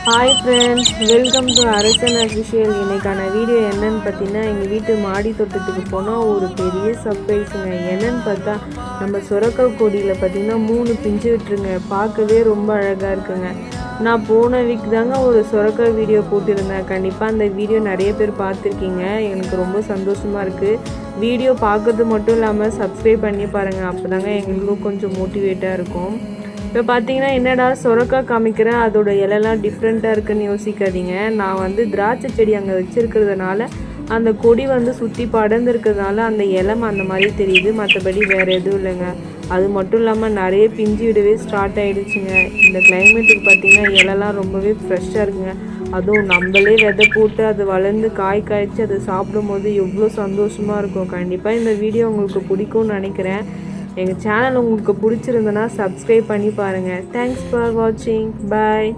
Hi friends, welcome to அரசன் official. இன்றைக்கான video என்னன்னு பார்த்தீங்கன்னா, எங்கள் வீட்டு மாடி தோட்டத்துக்கு போனால் ஒரு பெரிய சர்ப்ரைஸுங்க. என்னன்னு பார்த்தா, நம்ம சுரக்காய் கொடியில் பார்த்திங்கன்னா 3 பிஞ்சு விட்டுருங்க. பார்க்கவே ரொம்ப அழகாக இருக்குங்க. நான் போன வீக் தாங்க ஒரு சுரக்காய் வீடியோ போட்டிருந்தேன். கண்டிப்பாக அந்த வீடியோ நிறைய பேர் பார்த்துருக்கீங்க. எனக்கு ரொம்ப சந்தோஷமாக இருக்குது. வீடியோ பார்க்குறது மட்டும் இல்லாமல் சப்ஸ்கிரைப் பண்ணி பாருங்கள். அப்போ தாங்க எங்களுக்கும் கொஞ்சம் மோட்டிவேட்டாக இருக்கும். இப்போ பார்த்தீங்கன்னா, என்னடா சுரக்காய் காமிக்கிறேன், அதோட இலைலாம் டிஃப்ரெண்ட்டாக இருக்குதுன்னு யோசிக்காதீங்க. நான் திராட்சை செடி அங்கே வச்சுருக்கிறதுனால அந்த கொடி சுற்றி படர்ந்துருக்கிறதுனால அந்த இலம் அந்த மாதிரி தெரியுது. மற்றபடி வேறு எதுவும் இல்லைங்க. அது மட்டும் இல்லாமல் நிறைய பிஞ்சு விடவே ஸ்டார்ட் ஆகிடுச்சுங்க. இந்த கிளைமேட்டுக்கு பார்த்திங்கன்னா இலைலாம் ரொம்பவே ஃப்ரெஷ்ஷாக இருக்குங்க. அதுவும் நம்மளே விதை போட்டு அது வளர்ந்து காய் காய்ச்சி அதை சாப்பிடும்போது எவ்வளோ சந்தோஷமாக இருக்கும். கண்டிப்பாக இந்த வீடியோ உங்களுக்கு பிடிக்கும்னு நினைக்கிறேன். எங்கள் சேனல் உங்களுக்கு பிடிச்சிருந்தனா சப்ஸ்கிரைப் பண்ணி பாருங்கள். தேங்க்ஸ் ஃபார் வாட்சிங். பாய்.